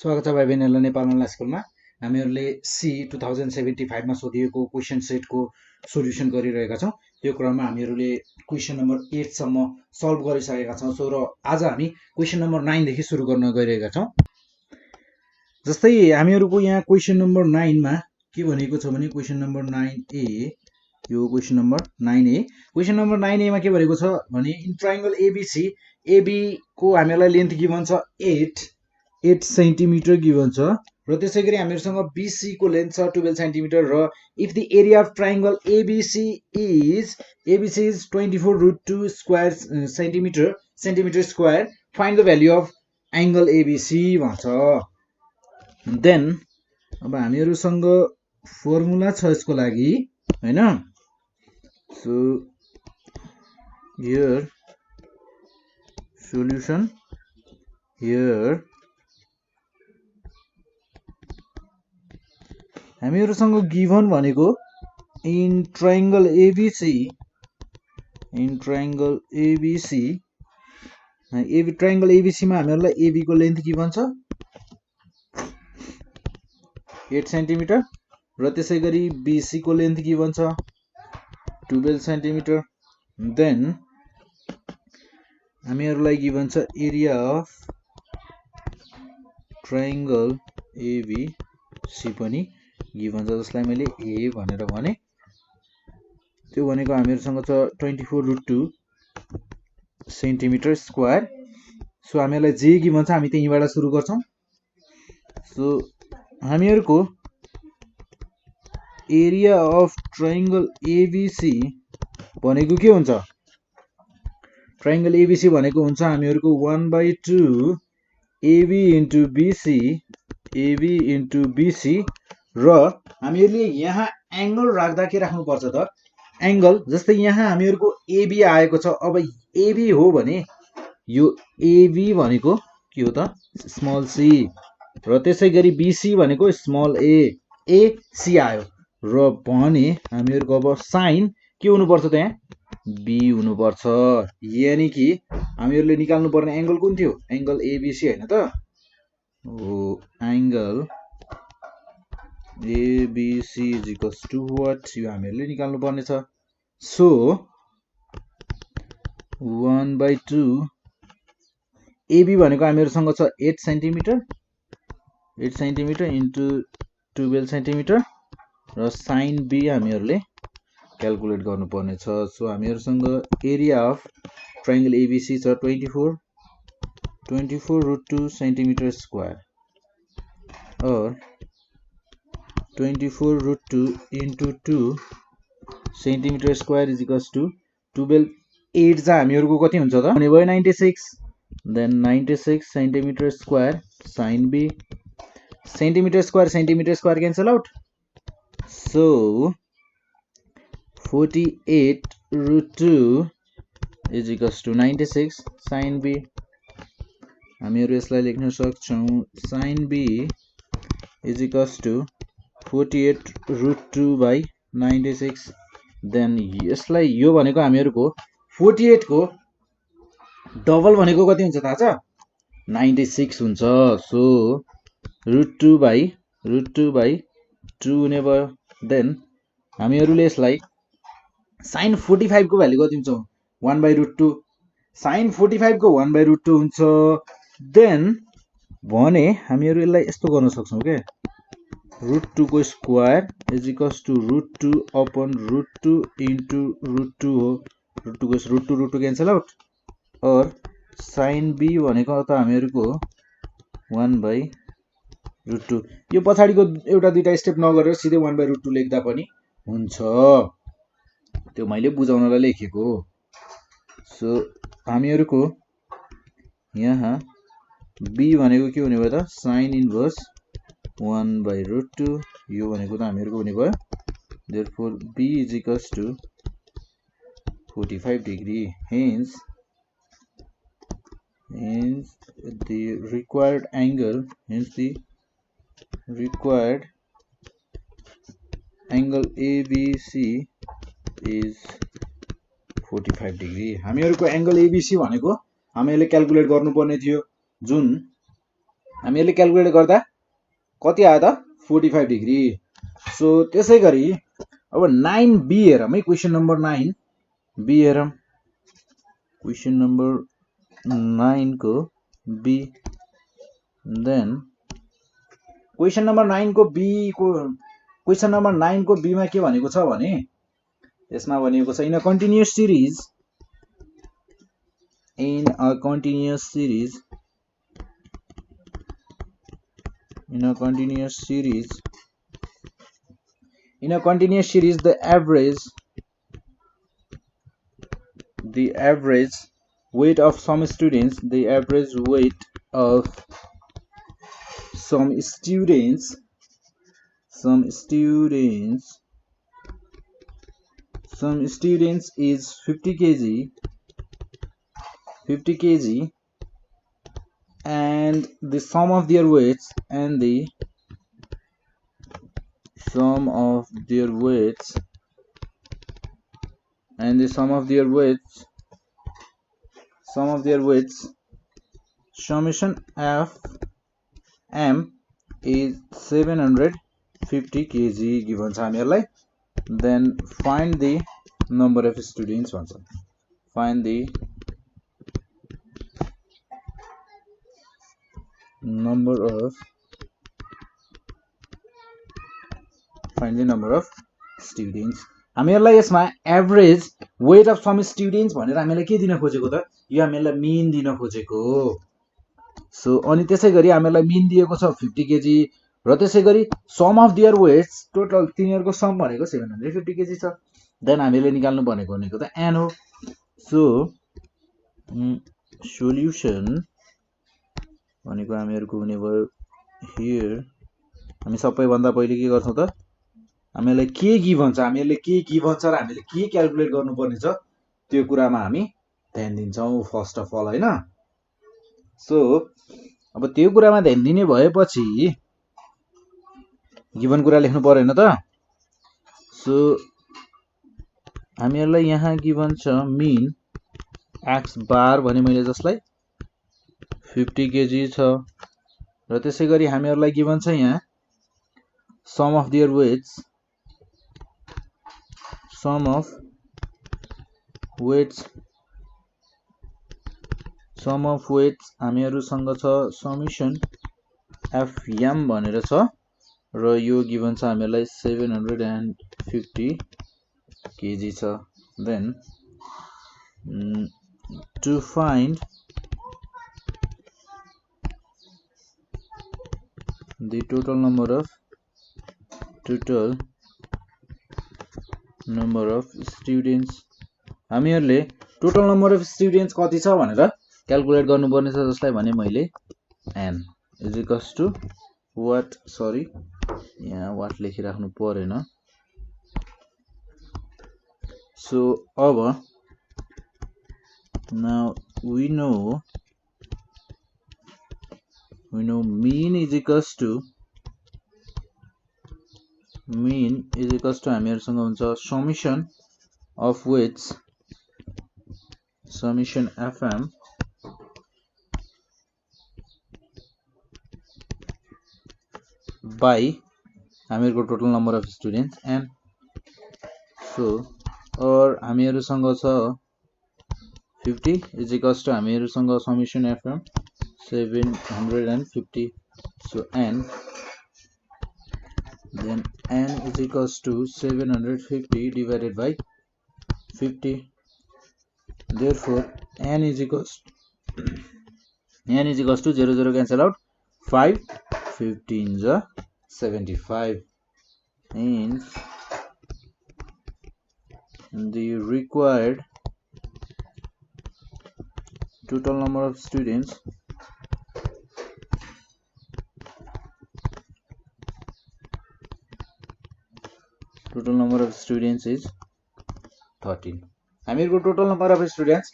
स्वागत छ भाइ बहिनीहरुलाई नेपाल अनलाइन स्कुलमा। हामीहरुले सी 2075 मा सोधिएको क्वेशन सेटको सोल्युसन गरिरहेका छौं। यो क्रममा हामीहरुले क्वेशन नम्बर 8 सम्म सल्भ गरिसकेका छौं। सो र आज हामी क्वेशन नम्बर 9 देखि सुरु गर्न गइरहेका छौं। जस्तै हामीहरुको यहाँ क्वेशन नम्बर 9 मा के भनेको छ भने क्वेशन नम्बर 9A, यो question number 9A। Question number 9A मा के भनेको छ भने इन ट्रायंगल ABC, AB को हामीलाई लेन्थ गिभन छ 8 सेन्टिमिटर गिभन छ र त्यसैगरी हामीहरुसँग BC को लेन्थ छ 12 सेन्टिमिटर र if the area of triangle ABC is 24√2 square centimetre square, find the value of angle ABC भन्छ। देन अब हामीहरुसँग फर्मुला छ यसको लागि, हैन? सो हियर सोल्युसन, हियर हामीहरुसँग गिभन भनेको in triangle ABC, triangle ABC मा हामीहरुलाई AB को लेन्थ गिभन छ 8 सेन्टिमिटर र त्यसैगरी BC को लेन्थ गिभन छ 12 सेन्टिमिटर। देन हामीहरुलाई गिभन छ एरिया अफ ट्रायंगल ABC पनि गिभन छ, जसलाई मैले A भनेर भने। त्यो भनेको हामीहरुसँग छ 24√2 सेन्टिमिटर स्क्वायर। सो हामीहरुलाई जे गिभन छ हामी त्यहीबाट सुरु गर्छौं। सो हामीहरुको एरिया अफ ट्रायंगल ABC भनेको के हुन्छ? ट्रायंगल ABC भनेको हुन्छ हामीहरुको 1/2 AB into BC र हामीहरुले यहाँ एंगल राख्दा के राख्नु पर्छ त? एंगल जस्तै यहाँ हामीहरुको AB आएको छ। अब AB हो भने यो AB भनेको के हो त? स्मल c र त्यसैगरी BC भनेको स्मल a, AC आयो र भने हामीहरुको अब साइन के हुनु पर्छ त? यहाँ B हुनु पर्छ। यानी कि हामीहरुले निकाल्नु पर्ने एंगल कुन थियो? एंगल ABC हैन त? हो, angle ABC is equals to what? यो हामीहरुले निकाल्नु पर्ने छ। सो 1/2 AB भनेको हामीहरुसँग छ 8 सेन्टिमिटर इन्टु 12 सेन्टिमिटर र साइन B हामीहरुले क्याल्कुलेट गर्नु पर्ने छ। सो हामीहरुसँग एरिया अफ ट्रायंगल ABC छ 24√2 सेन्टिमिटर स्क्वायर और 24√2 into 2 centimetre square is equals to 12। 8 जा हामीहरुको कति हुन्छ त? भने भयो 96। Then 96 centimetre square sine B, centimetre square cancel out. So 48√2 is equals to 96 sine B। हामीहरु यसलाई लेख्न सक्छौं sine B is equals to 48√2 by 96। Then यसलाई यो भनेको हामीहरुको 48 को डबल भनेको कति हुन्छ थाहा छ? 96 हुन्छ। सो √2 by 2 हुने भयो। देन हामीहरुले यसलाई साइन 45 को भ्यालु कति हुन्छ? 1/√2। साइन 45 को 1/√2 हुन्छ। देन भने हामीहरु यसलाई यस्तो गर्न सक्छौं के √2 को square is equals to √2 upon √2 into √2 हो। √2 क्यान्सल आउट और साइन B भनेको त हामीहरुको 1/√2। यो पछाडीको एउटा दुईटा स्टेप नगरेर सिधै 1/√2 लेख्दा पनि हुन्छ। त्यो मैले बुझाउनलाई लेखेको। सो हामीहरुको यहाँ B भनेको के हुने भयो त? Sine inverse 1/√2। यो भनेको त हामीहरुको हुने भयो। Therefore B is equals to 45 degree. Hence the required angle, ABC is 45 degree. हामीहरुको एंगल ABC भनेको हामीहरुले क्याल्कुलेट गर्नुपर्ने थियो, जुन हामीहरूले क्याल्कुलेट गर्दा कति आयो त 45 डिग्री। सो त्यसै गरी अब 9B हेरौँ है, क्वेसन नम्बर 9B हेरौँ। क्वेसन नम्बर 9 को बी, देन क्वेसन नम्बर 9 को बी को क्वेसन नम्बर 9 को बी मा के भनेको छ भने यसमा भनेको छ in a continuous series in a continuous series the average weight of some students is 50 kg and the sum of their weights summation f m is 750 kg given छ हामीहरुलाई। then find the number of students भन्छ, find the number of students। हामीहरुलाई यसमा average weight of some students भनेर हामीलाई के दिन खोजेको त, यो हामीलाई मिन दिन खोजेको हो। सो अनि त्यसै गरी हामीलाई मिन दिएको छ 50 केजी र त्यसै गरी sum of their weights total तिनीहरुको सम भनेको 750 केजी छ। देन हामीले निकाल्नु भनेको त एन हो। सो सोल्युसन भनेको हामीहरुको हुने भयो हियर। हामी सबैभन्दा पहिले के गर्छौं त, हामीलाई के गिभन छ, हामीहरुले के गिभन छ र हामीले के क्याल्कुलेट गर्नुपर्ने छ त्यो कुरामा हामी ध्यान दिन्छौं फर्स्ट अफ अल हैन। सो अब त्यो कुरामा ध्यान दिने भएपछि गिभन कुरा लेख्नु पर्दैन त। सो हामीहरुलाई यहाँ गिभन छ मिन x बार भने मैले जसलाई 50 केजी छ र त्यसै गरी हामीहरुलाई गिभन छ यहाँ सम अफ देयर वेट्स हामीहरुसँग छ समेसन fm भनेर छ र यो गिभन छ हामीहरुलाई 750 केजी छ। Then to find the total number of students, हामीहरुले टोटल नम्बर अफ स्टुडेन्ट्स कति छ भनेर क्याल्कुलेट गर्नुपर्ने छ, जसलाई भने मैले n is equals to what, sorry यहाँ व्हाट लेखिराख्नु परेन। सो अब now we know mean is equals to हामीहरुसँग हुन्छ summation of weights summation fm by हामीहरुको total number of students n। So और हामीहरुसँग छ 50 इज इक्वल्स टु हामीहरुसँग summation fm 750। so n, then n is equals to 750 divided by 50, therefore n is equals to 0 0 cancel out, 5 15 75, hence the required total number of students is 13। हामीहरुको total number of students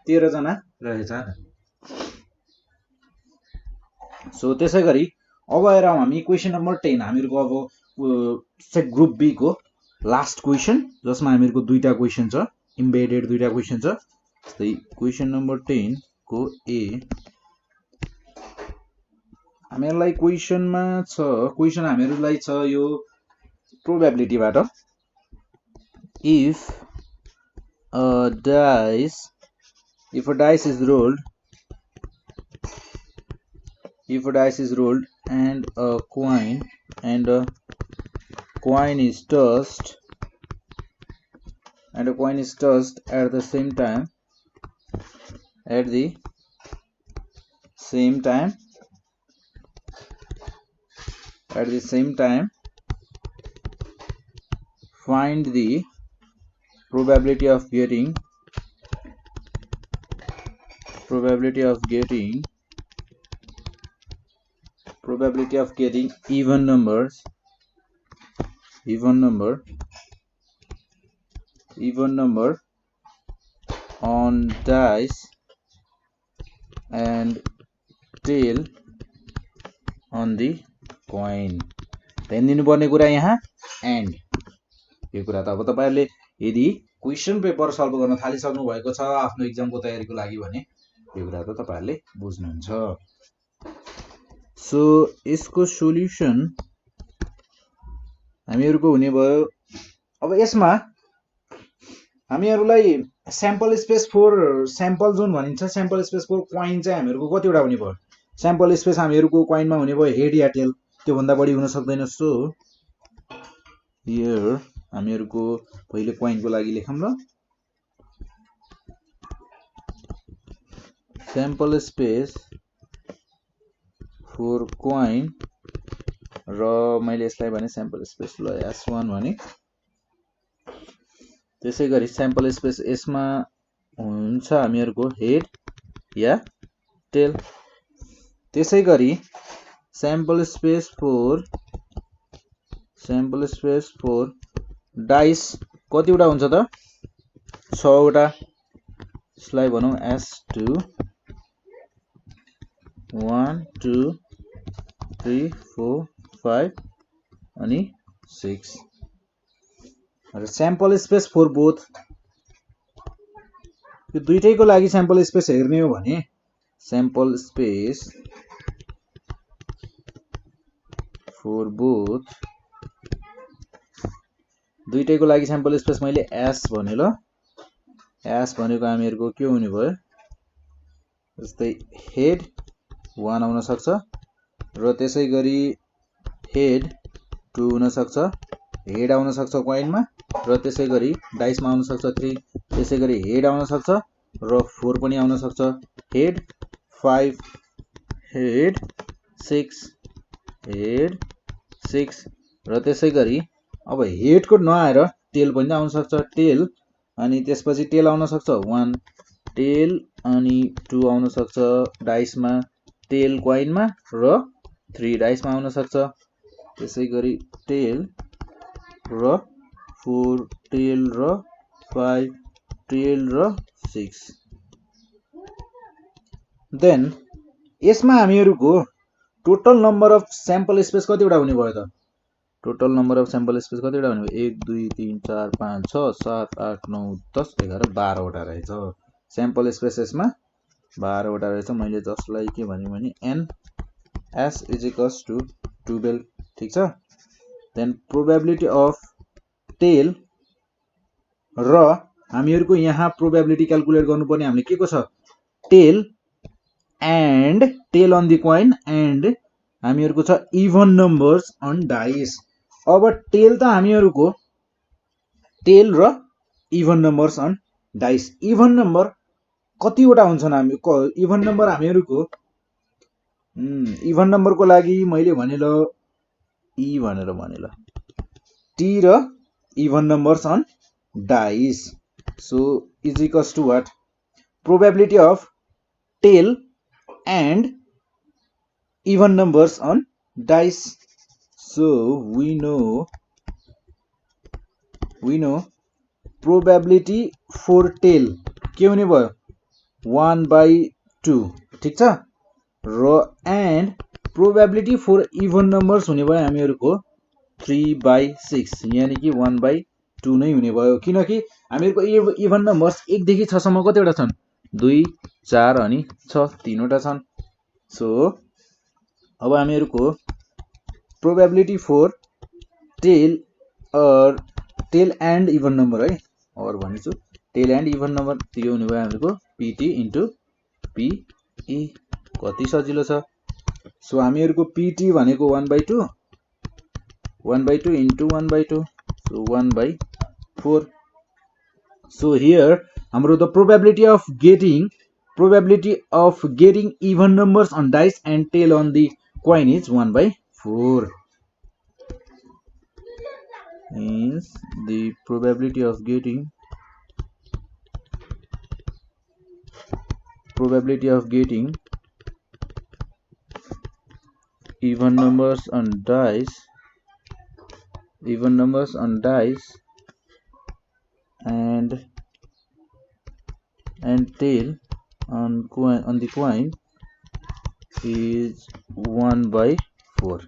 13 जना रहेछ। So त्यसै गरी अब हेरौं हामी question number 10। हामीहरुको अब group be को लास्ट क्वेशन, जसमा हामीहरुको दुईटा क्वेशन छ, इम्बेडेड दुईटा क्वेशन छ। त्यही क्वेशन नम्बर 10 को ए हामीहरूलाई क्वेसनमा छ, क्वेसन हामीहरूलाई छ यो प्रोबेबिलिटीबाट, if a dice is rolled, and a coin is tossed at the same time, find the probability of getting even number on dice and tail on the coin. ध्यान दिनुपर्ने कुरा यहाँ एन्ड, यो कुरा त अब तपाईहरुले यदि क्वेशन पेपर सल्भ गर्न थालिसक्नु भएको छ आफ्नो एक्जामको तयारीको लागि भने यो कुरा त तपाईहरुले बुझ्नुहुन्छ। सो यसको सोल्युसन हामीहरुको हुने भयो। अब यसमा हामीहरुलाई स्याम्पल स्पेस फर स्याम्पल जोन भनिन्छ। स्याम्पल स्पेस फर कोइन चाहिँ हामीहरुको कतिवटा हुने भयो? स्याम्पल स्पेस हामीहरुको कोइनमा हुने भयो हेड या टेल, त्यो भन्दा बढी हुन सक्दैन। सो हियर हामीहरुको पहिले कोइनको लागि लेखौं ल। स्याम्पल स्पेस फर कोइन र मैले यसलाई भने स्याम्पल स्पेस ल S1 भने। त्यसैगरी स्याम्पल स्पेस यसमा हुन्छ हामीहरुको हेड या टेल। त्यसैगरी स्याम्पल स्पेस फर डाइस कतिवटा हुन्छ त? 6 वटा। यसलाई भनौं S2 1 2 3 4 5 अनि 6। र स्याम्पल स्पेस फर बोथ, यो दुईटैको लागि स्याम्पल स्पेस हेर्ने हो भने स्याम्पल स्पेस फर बोथ दुईटैको लागि स्याम्पल स्पेस मैले S भने ल। S भनेको हामीहरुको के हुने भयो? जस्तै हेड 1 आउन सक्छ र त्यसैगरी हेड 2 हुन सक्छ, हेड आउन सक्छ कोइनमा र त्यसैगरी डाइसमा आउन सक्छ 3, त्यसैगरी हेड आउन सक्छ र 4 पनि आउन सक्छ, हेड 5 हेड 6 र त्यसैगरी अब हेडको नआएर टेल पनि आउन सक्छ, टेल अनि त्यसपछि टेल आउन सक्छ 1, टेल अनि 2 आउन सक्छ डाइसमा, टेल कोइनमा र 3 डाइसमा आउन सक्छ, त्यसैगरी टेल र 4 टेल र 5 टेल र 6। देन यसमा हामीहरुको total number of sample space कतिवटा हुने भयो त? Total number of sample space कतिवटा हुने भयो? 1 2 3 4 5 6 7 8 9 10 11 12 वटा रहेछ। स्याम्पल स्पेस यसमा 12 वटा रहेछ। मैले जसलाई के भने n s = 12, ठीक छ। देन प्रोबेबिलिटी अफ टेल र हामीहरुको यहाँ प्रोबेबिलिटी क्याल्कुलेट गर्नुपर्ने हामीले के को छ? Tail and tail on the coin and हामीहरुको छ इभन नम्बर्स अन डाइस। अब टेल त हामीहरुको टेल र even numbers on dice. Even number कतिवटा हुन्छन्? इभन नम्बर हामीहरुको इभन नम्बरको लागि मैले भने ल ई भनेर भने ल, टी र even numbers on dice. So = what? Probability of tail and even numbers on dice. So we know probability for tail के हुने भयो? 1/2, ठीक छ। र and probability for even numbers हुने भयो हामीहरुको 3/6, यानी कि 1/2 नै हुने भयो। किनकि हामीहरुको इभन नम्बर्स 1 देखि 6 सम्म कतिवटा छन्? 2 4 अनि 6 तीनवटा छन्। सो अब हामीहरुको probability for tail and even number है, और भनेछु टेल एन्ड इभन नम्बर त्यो हुने भयो हामीहरुको पिटी इन्टु पिई। कति सजिलो छ। सो हामीहरुको पिटी भनेको 1/2 इन्टु 1/2, सो 1/4। सो हियर हाम्रो the probability of getting even numbers on dice and tail on the coin is 1/4. Means the probability of getting even numbers on dice and tail on the coin is 1/4.